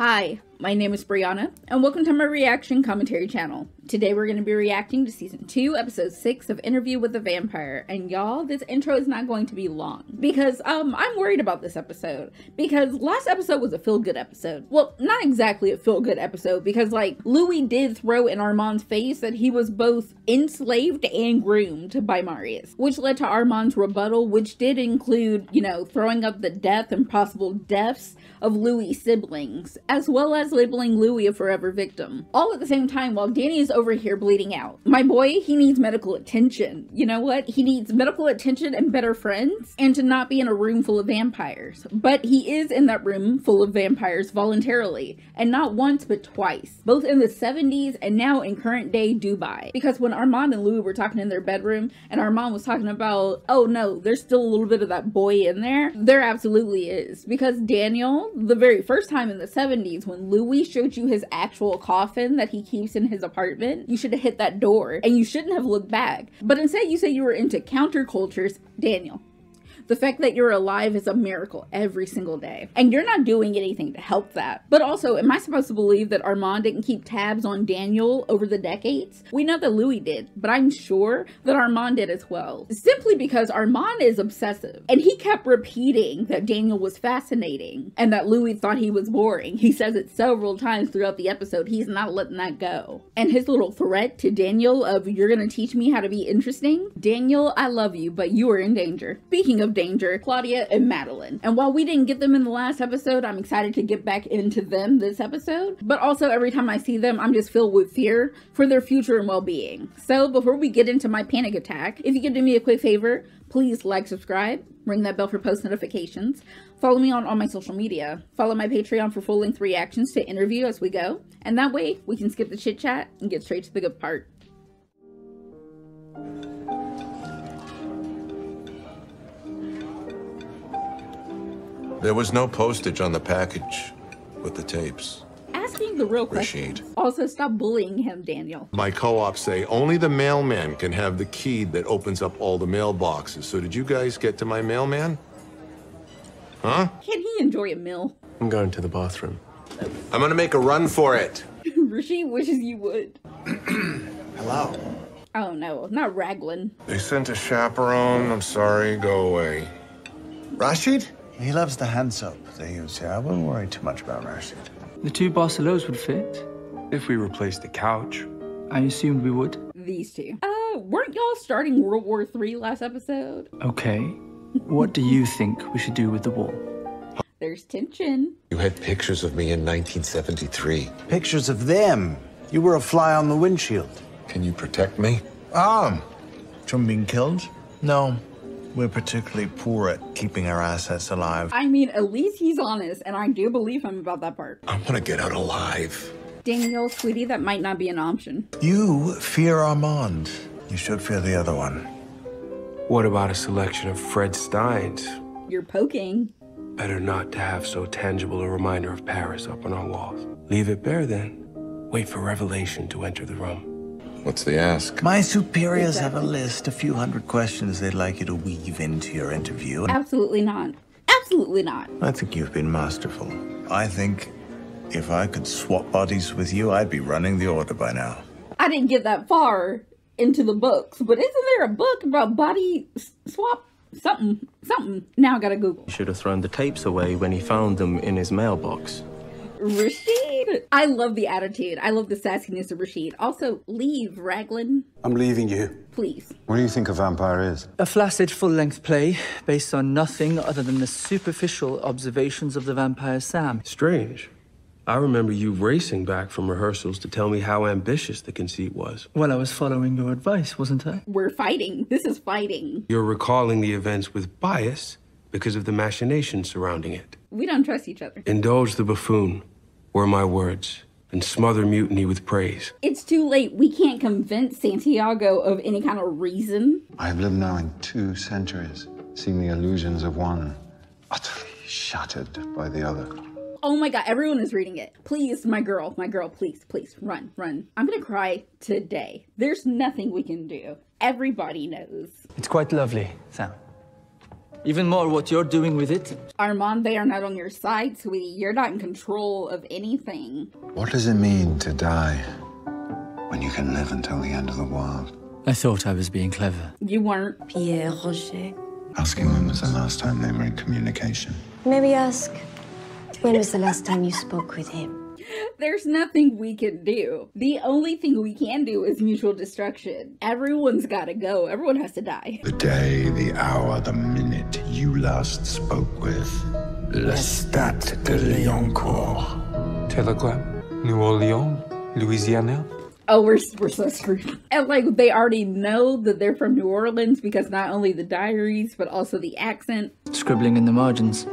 Hi, my name is Brianna, and welcome to my reaction commentary channel. Today we're going to be reacting to Season 2, Episode 6 of Interview with the Vampire, and y'all, this intro is not going to be long, because, I'm worried about this episode, because last episode was a feel-good episode. Well, not exactly a feel-good episode, because, like, Louis did throw in Armand's face that he was both enslaved and groomed by Marius, which led to Armand's rebuttal, which did include, you know, throwing up the death and possible deaths of Louis' siblings, as well as labeling Louis a forever victim. All at the same time while Danny is over here bleeding out. My boy, he needs medical attention. You know what? He needs medical attention and better friends, and to not be in a room full of vampires. But he is in that room full of vampires voluntarily, and not once but twice, both in the 70s and now in current day Dubai. Because when Armand and Louis were talking in their bedroom, and Armand was talking about, oh no, there's still a little bit of that boy in there absolutely is. Because Daniel, the very first time in the 70s when Louis showed you his actual coffin that he keeps in his apartment, you should have hit that door and you shouldn't have looked back. But instead you say you were into countercultures. Daniel, the fact that you're alive is a miracle every single day. And you're not doing anything to help that. But also, am I supposed to believe that Armand didn't keep tabs on Daniel over the decades? We know that Louis did, but I'm sure that Armand did as well. Simply because Armand is obsessive. And he kept repeating that Daniel was fascinating and that Louis thought he was boring. He says it several times throughout the episode. He's not letting that go. And his little threat to Daniel of, you're gonna teach me how to be interesting? Daniel, I love you, but you are in danger. Speaking of danger, Claudia and Madeline. And while we didn't get them in the last episode, I'm excited to get back into them this episode. But also every time I see them, I'm just filled with fear for their future and well-being. So before we get into my panic attack, if you could do me a quick favor, please like, subscribe, ring that bell for post notifications. Follow me on all my social media. Follow my Patreon for full-length reactions to Interview as we go. And that way we can skip the chit chat and get straight to the good part. There was no postage on the package with the tapes. Asking the real question. Rashid. Also, stop bullying him, Daniel. My co-ops say only the mailman can have the key that opens up all the mailboxes. So did you guys get to my mailman? Huh? Can he enjoy a meal? I'm going to the bathroom. I'm gonna make a run for it. Rashid wishes you would. Hello. Oh no, not Raglan. They sent a chaperone. I'm sorry, go away. Rashid? He loves the hand soap they use here. I wouldn't worry too much about Rashid. The two Barcelos would fit. If we replace the couch. I assumed we would. These two. Weren't y'all starting World War III last episode? Okay. What do you think we should do with the wall? There's tension. You had pictures of me in 1973. Pictures of them. You were a fly on the windshield. Can you protect me? From being killed? No. We're particularly poor at keeping our assets alive. I mean, at least he's honest, and I do believe him about that part. I want to get out alive. Daniel, sweetie, that might not be an option. You fear Armand. You should fear the other one. What about a selection of Fred Stein's? You're poking. Better not to have so tangible a reminder of Paris up on our walls. Leave it bare then. Wait for revelation to enter the room. What's the ask? My superiors have a list, a few hundred questions they'd like you to weave into your interview. Absolutely not. Absolutely not. I think you've been masterful. I think if I could swap bodies with you, I'd be running the order by now. I didn't get that far into the books, but isn't there a book about body swap? Something. Now I gotta Google. He should have thrown the tapes away when he found them in his mailbox. Rashid. I love the attitude. I love the sassiness of Rashid. Also, leave, Raglan. I'm leaving you. Please. What do you think a vampire is? A flaccid full-length play based on nothing other than the superficial observations of the vampire Sam. Strange. I remember you racing back from rehearsals to tell me how ambitious the conceit was. Well, I was following your advice, wasn't I? We're fighting. This is fighting. You're recalling the events with bias because of the machinations surrounding it. We don't trust each other. Indulge the buffoon, were my words, and smother mutiny with praise. It's too late. We can't convince Santiago of any kind of reason. I've lived now in 2 centuries, seeing the illusions of one utterly shattered by the other. Oh my god, everyone is reading it. Please, my girl, please, run. I'm gonna cry today. There's nothing we can do. Everybody knows. It's quite lovely, Sam. Even more what you're doing with it. Armand, they are not on your side, sweetie. You're not in control of anything. What does it mean to die when you can live until the end of the world? I thought I was being clever. You weren't. Pierre Roger. Asking when was the last time they were in communication? Maybe ask, when was the last time you spoke with him? There's nothing we can do. The only thing we can do is mutual destruction. Everyone's gotta go. Everyone has to die. The day, the hour, the minute you last spoke with Lestat de Lioncourt. Telegram, New Orleans, Louisiana. Oh, we're so screwed. And like, they already know that they're from New Orleans because not only the diaries, but also the accent. Scribbling in the margins.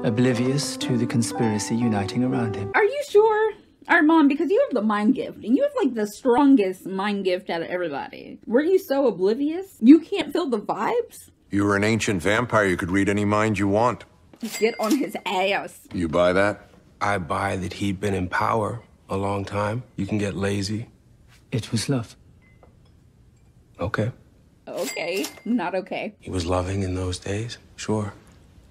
Oblivious to the conspiracy uniting around him. Are you sure, Armand? Because you have the mind gift, and you have like the strongest mind gift out of everybody. Were you so oblivious? You can't feel the vibes? You were an ancient vampire. You could read any mind you want. Get on his ass. You buy that? I buy that he'd been in power a long time. You can get lazy. It was love. Okay. Okay, not okay. He was loving in those days, sure.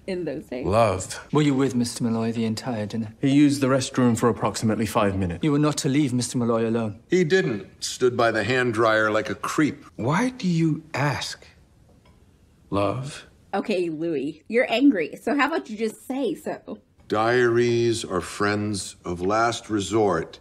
In those days. Loved. Were you with Mr. Malloy the entire dinner? He used the restroom for approximately 5 minutes. You were not to leave Mr. Malloy alone. He didn't. Stood by the hand dryer like a creep. Why do you ask? Love? Okay, Louis, you're angry, so how about you just say so? Diaries are friends of last resort.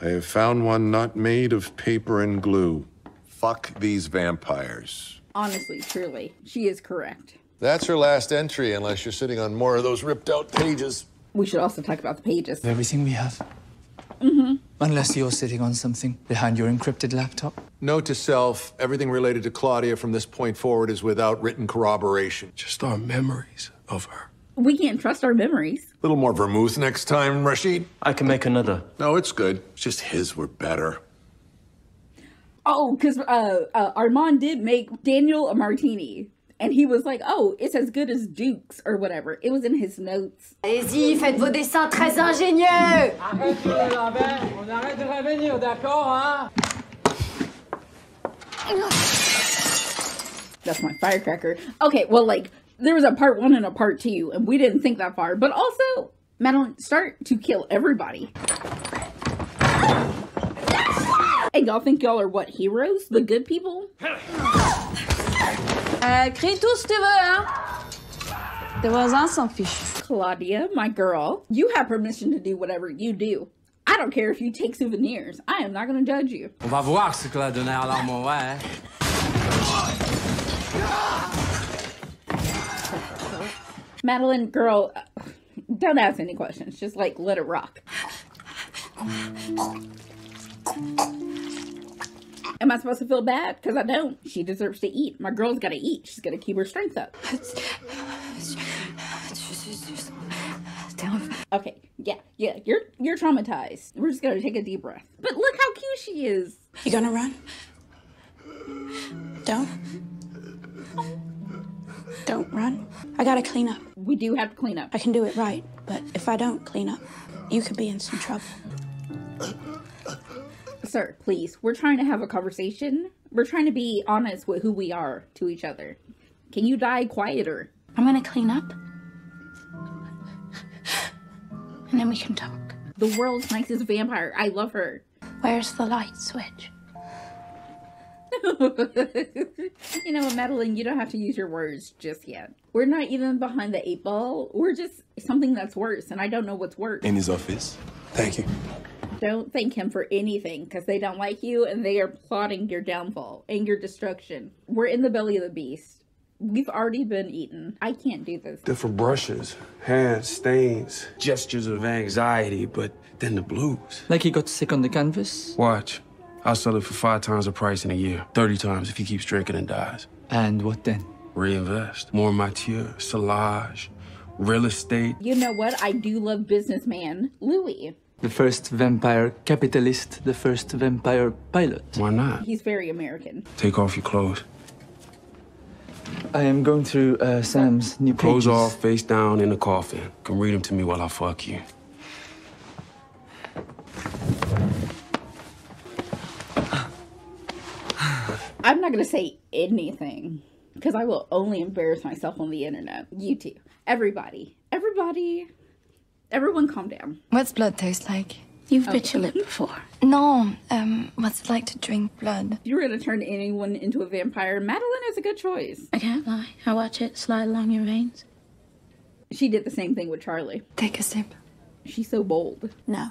I have found one not made of paper and glue. Fuck these vampires. Honestly, truly, she is correct. That's her last entry, unless you're sitting on more of those ripped out pages. We should also talk about the pages. Everything we have. Unless you're sitting on something behind your encrypted laptop. Note to self, everything related to Claudia from this point forward is without written corroboration. Just our memories of her. We can't trust our memories. A little more vermouth next time, Rashid? I can make another. No, it's good. It's just his were better. Oh, because Armand did make Daniel a martini. And he was like, oh, it's as good as Duke's or whatever. It was in his notes. Allez-y, faites vos dessins très ingénieux! Arrête le lambin, on arrête de revenir, d'accord, hein? That's my firecracker. Okay, well, like, there was a part 1 and a part 2, and we didn't think that far. But also, Madeline, start to kill everybody. And y'all think y'all are what, heroes? The good people? Crie tout ce que tu veux, hein? Tes voisins s'en fichent. Claudia, my girl, you have permission to do whatever you do. I don't care if you take souvenirs. I am not going to judge you. On va voir ce que la donner à l'arme, ouais. Madeline, girl, don't ask any questions. Just, like, let it rock. Am I supposed to feel bad? Because I don't. She deserves to eat. My girl's got to eat. She's got to keep her strength up. Okay, yeah, you're traumatized. We're just going to take a deep breath. But look how cute she is. You gonna run? Don't run. I gotta clean up. We do have to clean up. I can do it right, but if I don't clean up, you could be in some trouble. Sir, please, we're trying to have a conversation. We're trying to be honest with who we are to each other. Can you die quieter? I'm gonna clean up. And then we can talk. The world's nicest vampire. I love her. Where's the light switch? You know what, Madeline, you don't have to use your words just yet. We're not even behind the 8 ball. We're just something that's worse, and I don't know what's worse. In his office. Thank you. Don't thank him for anything, because they don't like you, and they are plotting your downfall and your destruction. We're in the belly of the beast. We've already been eaten. I can't do this. Different brushes, hands, stains, gestures of anxiety, but then the blues. Like he got sick on the canvas? Watch. I'll sell it for 5 times the price in a year. 30 times if he keeps drinking and dies. And what then? Reinvest. More matière, salage, real estate. You know what? I do love businessman Louis. The first vampire capitalist, the first vampire pilot. Why not? He's very American. Take off your clothes. I am going through Sam's new pages. Clothes off, face down in the coffin. Can read them to me while I fuck you. I'm not gonna say anything. Because I will only embarrass myself on the internet. You too. Everybody. Everyone calm down. What's blood taste like? You've bit your lip before. No, what's it like to drink blood? If you were going to turn anyone into a vampire, Madeline is a good choice. I can't lie. I watch it slide along your veins. She did the same thing with Charlie. Take a sip. She's so bold. No.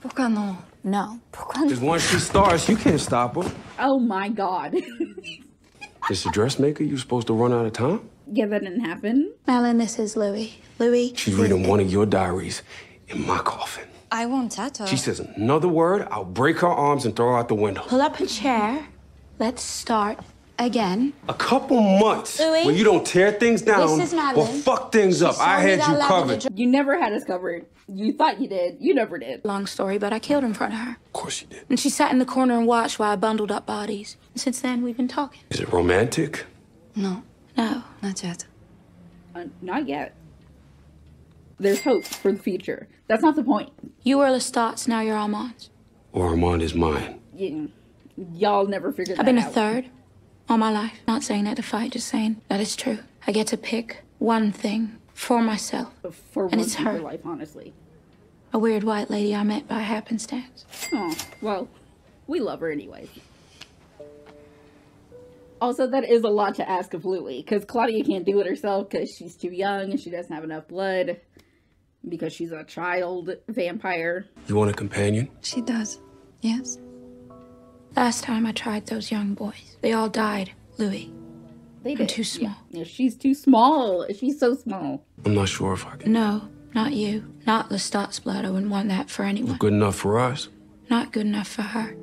Pourquoi non? No. Pourquoi non? Because once she starts, you can't stop her. Oh my god. Is the dressmaker you supposed to run out of time? Yeah, that didn't happen. Madeline, this is Louis. Louis. She's reading one of your diaries in my coffin. I won't tattoo. She says another word, I'll break her arms and throw her out the window. Pull up a chair. Let's start again. A couple months Louis, when you don't tear things down this is or Madeline. fuck things up. I had you covered. You never had us covered. You thought you did. You never did. Long story, but I killed in front of her. Of course you did. And she sat in the corner and watched while I bundled up bodies. And since then, we've been talking. Is it romantic? No. No. Not yet. Not yet. There's hope for the future. That's not the point. You were Lestat's, now you're Armand's. Or Armand is mine. Y'all never figured that out. I've been a third all my life. Not saying that to fight, just saying that it's true. I get to pick one thing for myself. For and once it's in her. your life, honestly. A weird white lady I met by happenstance. Oh, well, we love her anyway. Also, that is a lot to ask of Louis, because Claudia can't do it herself because she's too young and she doesn't have enough blood. Because she's a child vampire. You want a companion? She does. Yes. Last time I tried those young boys, they all died, Louis. They I'm did. too small. Yeah, she's too small. She's so small. I'm not sure if I can. No, not you. Not Lestat's blood. I wouldn't want that for anyone. Good enough for us. Not good enough for her.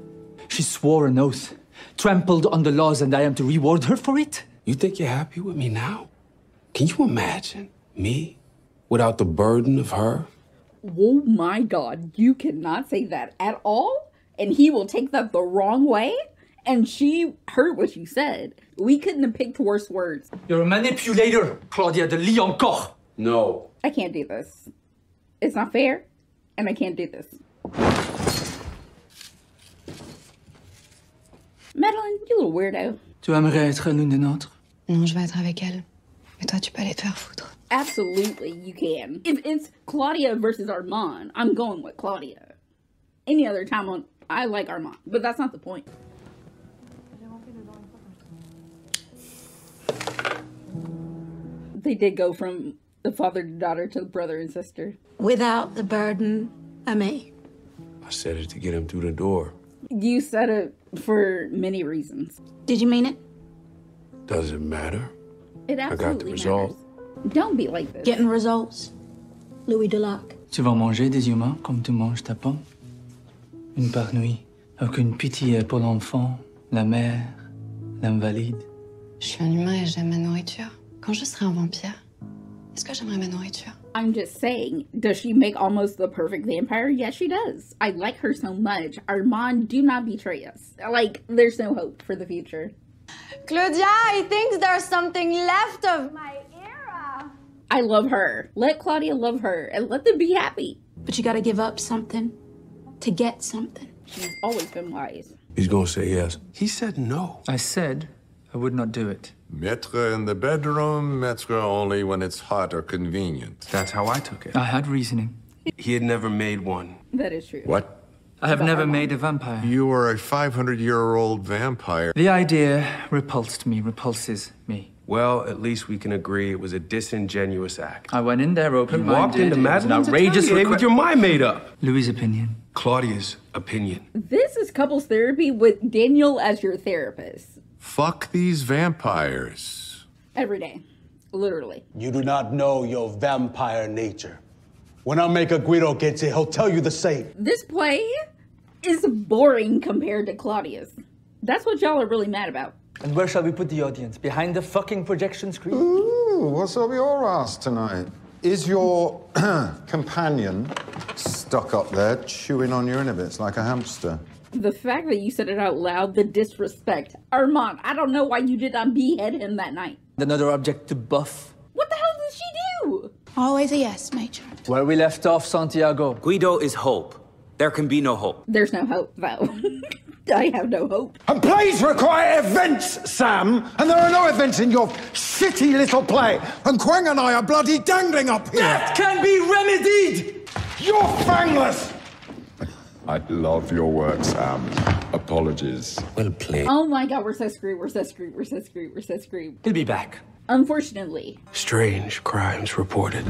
She swore an oath, trampled on the laws, and I am to reward her for it? You think you're happy with me now? Can you imagine me without the burden of her? Oh my god, you cannot say that at all? And he will take that the wrong way? And she heard what you said. We couldn't have picked worse words. You're a manipulator, Claudia de Liancourt. No. I can't do this. It's not fair, and I can't do this. Madeline, you little weirdo. Tu aimerais être l'une des nôtres? Non, je vais être avec elle. Et toi, tu peux aller te faire foutre. Absolutely, you can. If it's Claudia versus Armand, I'm going with Claudia. Any other time, I like Armand, but that's not the point. They did go from the father to daughter to the brother and sister. Without the burden of me. I said it to get him through the door. You said it for many reasons. Did you mean it? Does it matter? It absolutely I got the result. Matters. Don't be like this. Getting results. Louis Delac. Tu vas manger des humains comme tu manges ta pomme? Une par nuit. Aucune pitié pour l'enfant, la mère, l'invalide. Je suis un humain et j'aime ma nourriture. Quand je serai un vampire, est-ce que j'aimerais ma nourriture? I'm just saying, does she make almost the perfect vampire? Yes, she does. I like her so much. Armand, do not betray us. Like, there's no hope for the future. Claudia, he thinks there's something left of my era. I love her. Let Claudia love her and let them be happy. But you gotta give up something to get something. She's always been wise. He's gonna say yes. He said no. I said I would not do it. Maître in the bedroom, maître only when it's hot or convenient. That's how I took it. I had reasoning. He had never made one. That is true. What? I have never made a vampire. You are a 500-year-old vampire. The idea repulsed me, repulses me. Well, at least we can agree it was a disingenuous act. I went in there You open-minded. walked into Madeline's outrageous atelier with your mind made up. Louis' opinion. Claudia's opinion. This is couples therapy with Daniel as your therapist. Fuck these vampires. Every day. Literally. You do not know your vampire nature. When our maker Guido gets here, he'll tell you the same. This play is boring compared to Claudia's. That's what y'all are really mad about. And where shall we put the audience? Behind the fucking projection screen? Ooh, what's up your ass tonight? Is your companion stuck up there chewing on your inhibitions like a hamster? The fact that you said it out loud, the disrespect. Armand, I don't know why you did not behead him that night. Another object to buff. What the hell did she do? Always a yes, Major. Where we left off, Santiago. Guido is hope. There can be no hope. There's no hope, though. I have no hope. And plays require events, Sam. And there are no events in your shitty little play. And Quang and I are bloody dangling up here. That can be remedied! You're fangless! I love your work, Sam. Apologies. Well played. Oh my god, we're so screwed, we're so screwed, we're so screwed, we're so screwed. He'll be back. Unfortunately. Strange crimes reported.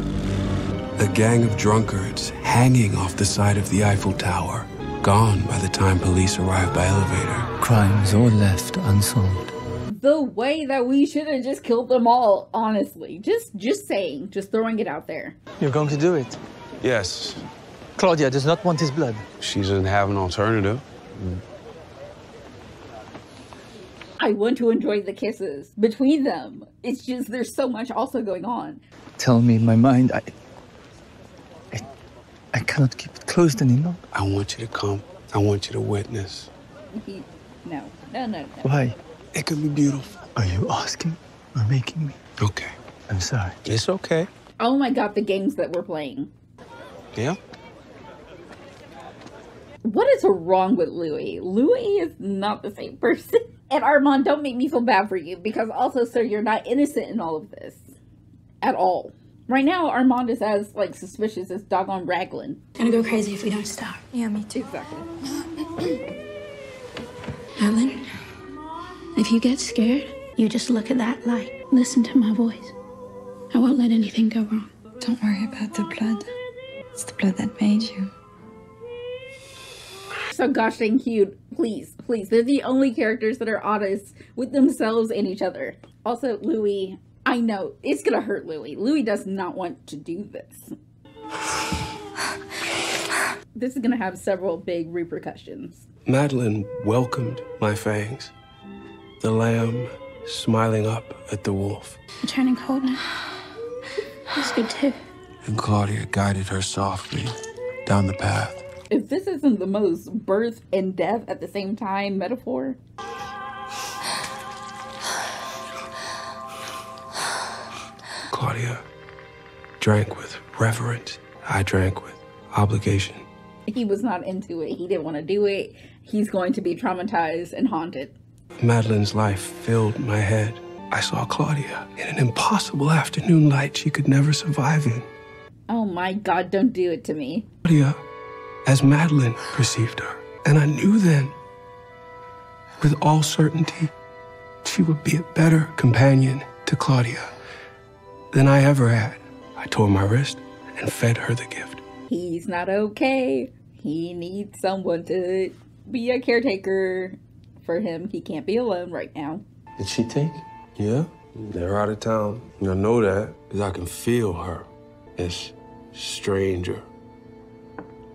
A gang of drunkards hanging off the side of the Eiffel Tower. Gone by the time police arrived by elevator. Crimes all left unsolved. The way that we should have just killed them all, honestly. Just saying, just throwing it out there. You're going to do it? Yes. Claudia does not want his blood. She doesn't have an alternative. I want to enjoy the kisses between them. It's just, there's so much also going on. Tell me, my mind, I cannot keep it closed any longer. I want you to come. I want you to witness. No. Why? It could be beautiful. Are you asking or making me? Okay. I'm sorry. It's okay. Oh my god, the games that we're playing. Yeah? What is wrong with Louis? Louis is not the same person. And Armand, don't make me feel bad for you, because also, sir, you're not innocent in all of this. At all. Right now, Armand is as, like, suspicious as doggone Raglan. Gonna go crazy if we don't stop. Yeah, me too. Exactly. Alan, if you get scared, you just look at that light. Listen to my voice. I won't let anything go wrong. Don't worry about the blood. It's the blood that made you. So gosh dang cute. Please, please. They're the only characters that are honest with themselves and each other. Also, Louis, I know it's gonna hurt Louis. Louis does not want to do this. This is gonna have several big repercussions. Madeline welcomed my fangs. The lamb smiling up at the wolf. I'm turning cold now. That's good too. And Claudia guided her softly down the path. If this isn't the most birth and death at the same time metaphor. Claudia drank with reverence. I drank with obligation. He was not into it. He didn't want to do it. He's going to be traumatized and haunted. Madeline's life filled my head. I saw Claudia in an impossible afternoon light she could never survive in. Oh my god, don't do it to me. Claudia, as Madeline perceived her. And I knew then, with all certainty, she would be a better companion to Claudia than I ever had. I tore my wrist and fed her the gift. He's not okay. He needs someone to be a caretaker for him. He can't be alone right now. Did she take? Yeah, they're out of town. I know that because I can feel her. This stranger.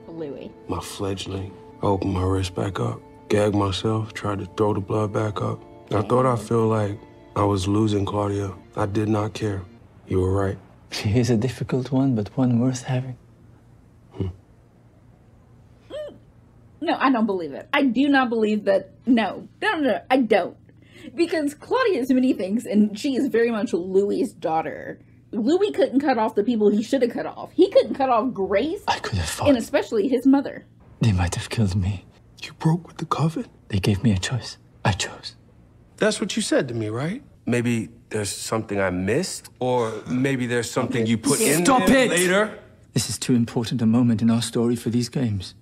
Louis. My fledgling. I opened my wrist back up, gagged myself, tried to throw the blood back up. I thought I felt like I was losing Claudia. I did not care. You were right. She is a difficult one, but one worth having. No, I don't believe it. I do not believe that. No, I don't. Because Claudia is many things, and she is very much Louis's daughter. Louis couldn't cut off the people he should have cut off. He couldn't cut off Grace. I could have fought. And especially his mother. They might have killed me. You broke with the coven? They gave me a choice. I chose. That's what you said to me, right? Maybe there's something I missed, or maybe there's something you put in there later. This is too important a moment in our story for these games.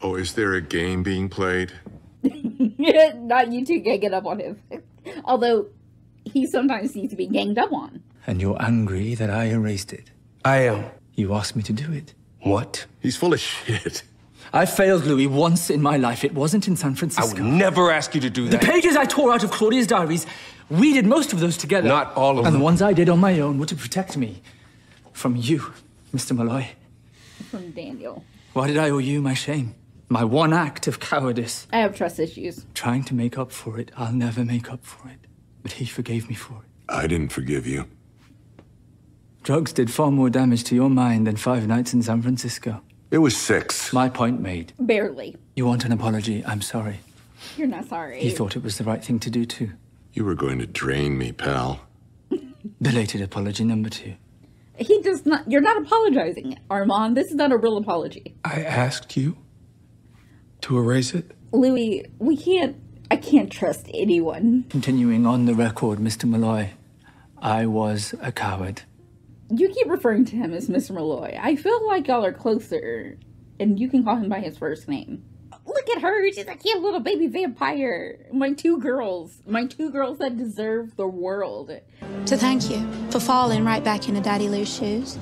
Oh, is there a game being played? Not you two ganging up on him. Although, he sometimes needs to be ganged up on. And you're angry that I erased it. I am. You asked me to do it. What? He's full of shit. I failed Louis once in my life. It wasn't in San Francisco. I would never ask you to do that. The pages I tore out of Claudia's diaries, we did most of those together. Not all of them. And the ones I did on my own were to protect me. From you, Mr. Malloy. From Daniel. Why did I owe you my shame? My one act of cowardice. I have trust issues. Trying to make up for it, I'll never make up for it. But he forgave me for it. I didn't forgive you. Drugs did far more damage to your mind than 5 nights in San Francisco. It was 6. My point made. Barely. You want an apology? I'm sorry. You're not sorry. He thought it was the right thing to do, too. You were going to drain me, pal. Belated apology number 2. He does not. You're not apologizing, Armand. This is not a real apology. I asked you to erase it. Louis, I can't trust anyone. Continuing on the record, Mr. Malloy, I was a coward. You keep referring to him as Mr. Malloy. I feel like y'all are closer, and you can call him by his first name. Look at her, she's a cute little baby vampire. My two girls that deserve the world. To thank you for falling right back into Daddy Lou's shoes.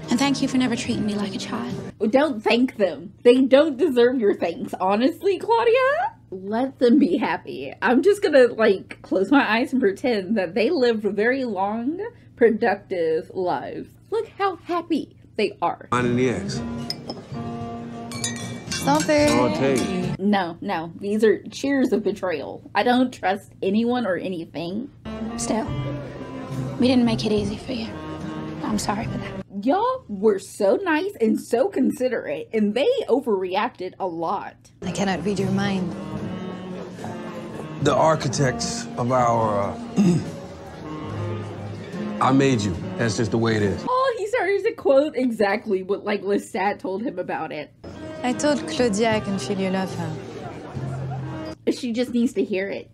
And thank you for never treating me like a child. Don't thank them. They don't deserve your thanks. Honestly, Claudia, let them be happy. I'm just gonna, like, close my eyes and pretend that they lived very long, productive lives. Look how happy they are. Finding the X. Santé. No. These are cheers of betrayal. I don't trust anyone or anything. Still, we didn't make it easy for you. I'm sorry for that. Y'all were so nice and so considerate, and they overreacted a lot. I cannot read your mind. The architects of our, I made you. That's just the way it is. Oh, he started to quote exactly what, like, Lestat told him about it. I told Claudia I can feel you love her. She just needs to hear it.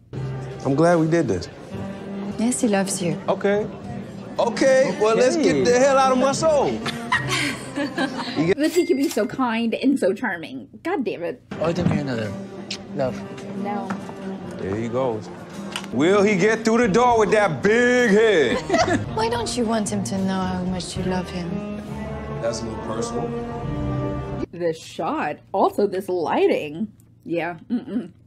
I'm glad we did this. Yes, he loves you. Okay, well, let's get the hell out of my soul. But he can be so kind and so charming. God damn it. Order me another. Love. No. There he goes. Will he get through the door with that big head? Why don't you want him to know how much you love him? That's a little personal. This shot, also this lighting. Yeah,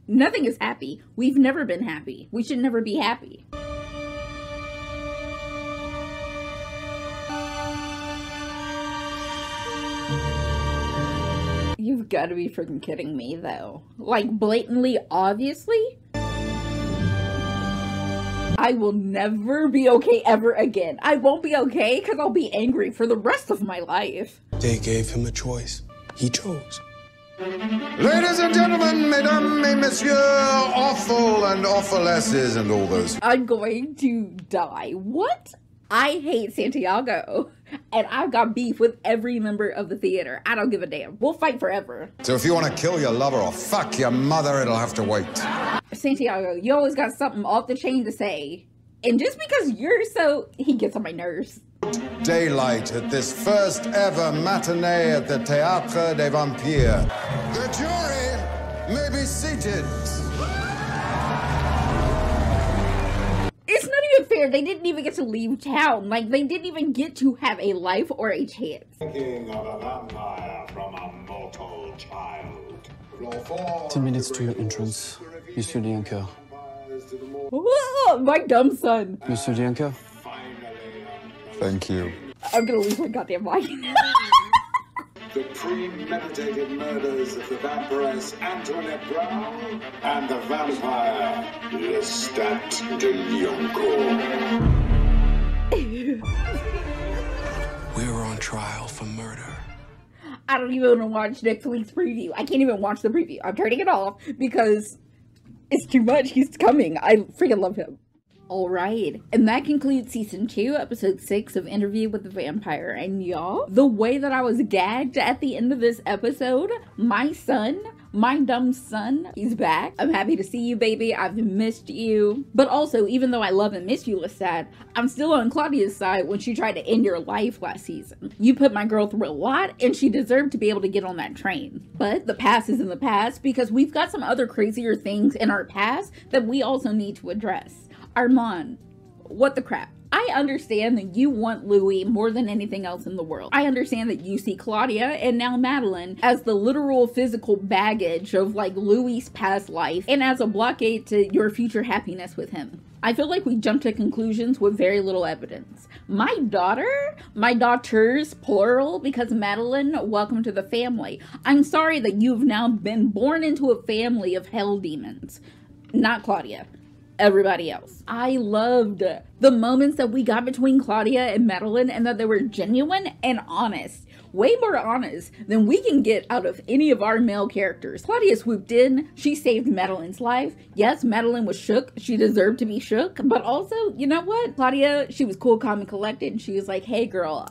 nothing is happy. We've never been happy. We should never be happy. You've got to be freaking kidding me, though. Like, blatantly, obviously? I will never be okay ever again. I won't be okay because I'll be angry for the rest of my life. They gave him a choice. He chose. Ladies and gentlemen, mesdames et messieurs, awful and awfulesses and all those. I'm going to die. What? I hate Santiago. And I've got beef with every member of the theater. I don't give a damn. We'll fight forever. So if you want to kill your lover or fuck your mother, it'll have to wait. Santiago, you always got something off the chain to say. And just because you're so... He gets on my nerves. Daylight at this first ever matinee at the Théâtre des Vampires. The jury may be seated. It's not even fair. They didn't even get to leave town. Like, they didn't even get to have a life or a chance. Thinking of a vampire from a mortal child. 10 minutes to your entrance, Monsieur Liancoeur. Whoa, my dumb son. Monsieur Liancoeur. Thank you. I'm gonna lose my goddamn mind. The premeditated murders of the vampiress Antoinette Brown and the vampire Lestat de Lioncourt. We're on trial for murder. I don't even want to watch next week's preview. I can't even watch the preview. I'm turning it off because it's too much. He's coming. I freaking love him. Alright, and that concludes Season 2, Episode 6 of Interview with the Vampire. And y'all, the way that I was gagged at the end of this episode, my son, my dumb son, he's back. I'm happy to see you, baby. I've missed you. But also, even though I love and miss you, Lestat, I'm still on Claudia's side when she tried to end your life last season. You put my girl through a lot, and she deserved to be able to get on that train. But the past is in the past because we've got some other crazier things in our past that we also need to address. Armand, what the crap? I understand that you want Louis more than anything else in the world. I understand that you see Claudia and now Madeline as the literal physical baggage of like Louis' past life and as a blockade to your future happiness with him. I feel like we jump to conclusions with very little evidence. My daughters, plural, because Madeline, welcome to the family. I'm sorry that you've now been born into a family of hell demons. Not Claudia. Everybody else. I loved the moments that we got between Claudia and Madeline and that they were genuine and honest. way more honest than we can get out of any of our male characters. Claudia swooped in, she saved Madeline's life. Yes, Madeline was shook, she deserved to be shook, but also, you know what? Claudia, she was cool, calm, and collected, and she was like, hey girl,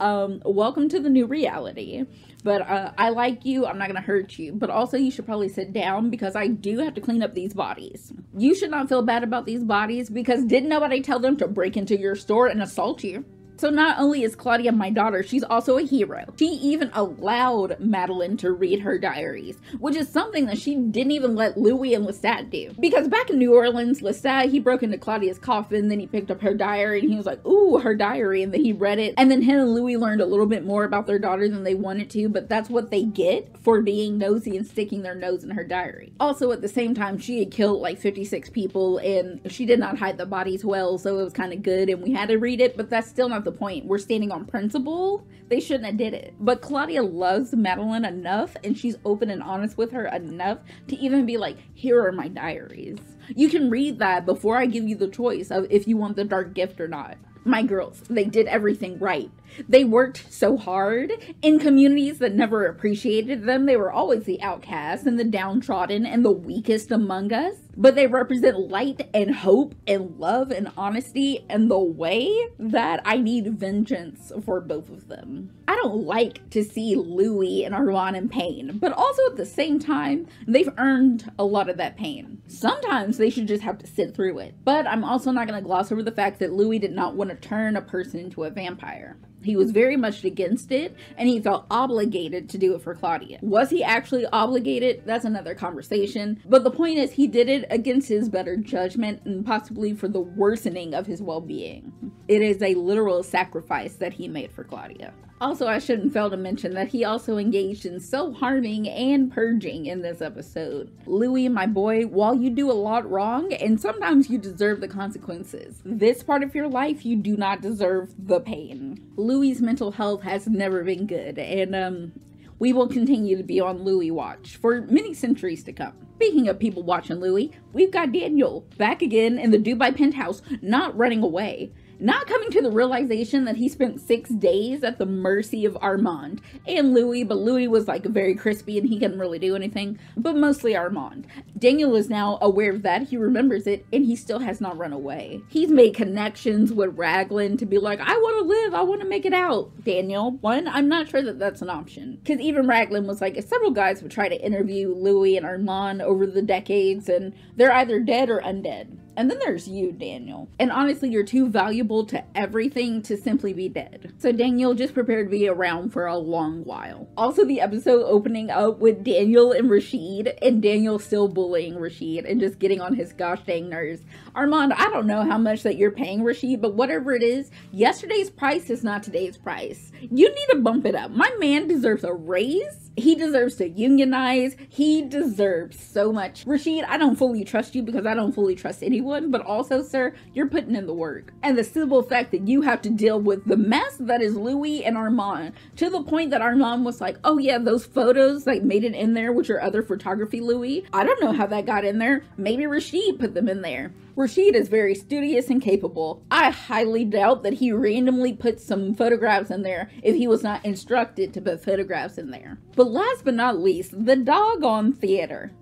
welcome to the new reality. But I like you, I'm not gonna hurt you, but also you should probably sit down because I do have to clean up these bodies. You should not feel bad about these bodies because didn't nobody tell them to break into your store and assault you? So not only is Claudia my daughter, she's also a hero. She even allowed Madeline to read her diaries, which is something that she didn't even let Louis and Lestat do. Because back in New Orleans, Lestat, he broke into Claudia's coffin, then he picked up her diary and he was like, ooh, her diary, and then he read it. And then him and Louis learned a little bit more about their daughter than they wanted to, but that's what they get for being nosy and sticking their nose in her diary. Also, at the same time, she had killed like 56 people and she did not hide the bodies well, so it was kind of good and we had to read it, but that's still not the point. We're standing on principle. They shouldn't have did it. But Claudia loves Madeline enough and she's open and honest with her enough to even be like, here are my diaries. You can read that before I give you the choice of if you want the dark gift or not. My girls, they did everything right. They worked so hard in communities that never appreciated them. They were always the outcasts and the downtrodden and the weakest among us. But they represent light and hope and love and honesty and the way that I need vengeance for both of them. I don't like to see Louis and Armand in pain, but also at the same time, they've earned a lot of that pain. Sometimes they should just have to sit through it. But I'm also not going to gloss over the fact that Louis did not want to turn a person into a vampire. He was very much against it, and he felt obligated to do it for Claudia. Was he actually obligated? That's another conversation. But the point is, he did it against his better judgment and possibly for the worsening of his well-being. It is a literal sacrifice that he made for Claudia. Also, I shouldn't fail to mention that he also engaged in self-harming and purging in this episode. Louis, my boy, while you do a lot wrong, and sometimes you deserve the consequences, this part of your life, you do not deserve the pain. Louis's mental health has never been good, and we will continue to be on Louis watch for many centuries to come. Speaking of people watching Louis, we've got Daniel back again in the Dubai penthouse, not running away. Not coming to the realization that he spent 6 days at the mercy of Armand and Louis, but Louis was like very crispy and he couldn't really do anything, but mostly Armand. Daniel is now aware of that, he remembers it, and he still has not run away. He's made connections with Raglan to be like, I want to live, I want to make it out. Daniel, one, I'm not sure that that's an option. Because even Raglan was like, several guys would try to interview Louis and Armand over the decades, and they're either dead or undead. And then there's you, Daniel. And honestly, you're too valuable to everything to simply be dead. So Daniel, just prepare to be around for a long while. Also, the episode opening up with Daniel and Rashid, and Daniel still bullying Rashid and just getting on his gosh dang nerves. Armand, I don't know how much that you're paying Rashid, but whatever it is, yesterday's price is not today's price. You need to bump it up. My man deserves a raise. He deserves to unionize. He deserves so much. Rashid, I don't fully trust you because I don't fully trust anyone, but also, sir, you're putting in the work. And the simple fact that you have to deal with the mess that is Louis and Armand, to the point that Armand was like, oh yeah, those photos like made it in there with your other photography, Louis. I don't know how that got in there. Maybe Rashid put them in there. Rashid is very studious and capable. I highly doubt that he randomly put some photographs in there if he was not instructed to put photographs in there. But last but not least, the doggone theater.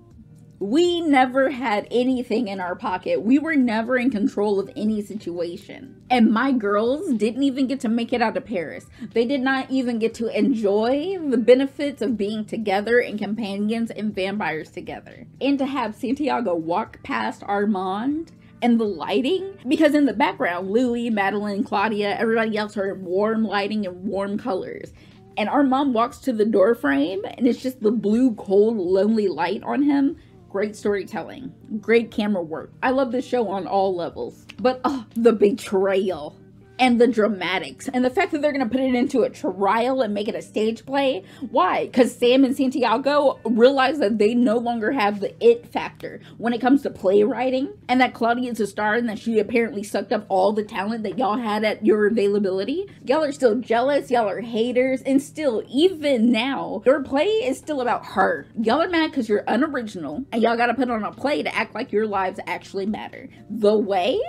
We never had anything in our pocket. We were never in control of any situation. And my girls didn't even get to make it out of Paris. They did not even get to enjoy the benefits of being together and companions and vampires together. And to have Santiago walk past Armand and the lighting, because in the background, Louis, Madeline, Claudia, everybody else are in warm lighting and warm colors. And Armand walks to the door frame and it's just the blue, cold, lonely light on him. Great storytelling, great camera work. I love this show on all levels. But the betrayal and the dramatics and the fact that they're gonna put it into a trial and make it a stage play. Why? Because Sam and Santiago realize that they no longer have the it factor when it comes to playwriting, and that Claudia is a star and that she apparently sucked up all the talent that y'all had at your availability. Y'all are still jealous, y'all are haters, and still, even now, your play is still about her. Y'all are mad because you're unoriginal and y'all gotta put on a play to act like your lives actually matter. The way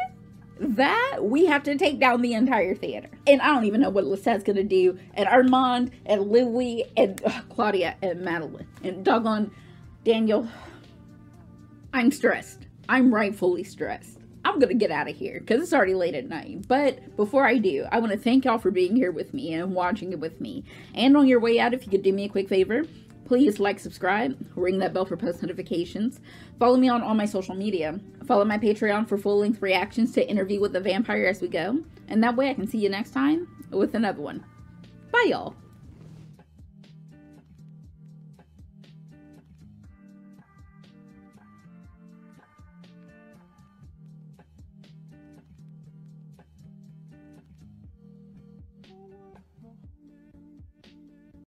that we have to take down the entire theater. And I don't even know what Lisette's gonna do, and Armand, and Louis, and Claudia, and Madeline, and doggone Daniel. I'm stressed. I'm rightfully stressed. I'm gonna get out of here because it's already late at night. But before I do, I want to thank y'all for being here with me and watching it with me. And on your way out, if you could do me a quick favor, please like, subscribe, ring that bell for post notifications. Follow me on all my social media. Follow my Patreon for full-length reactions to Interview with the Vampire as we go. And that way I can see you next time with another one. Bye, y'all.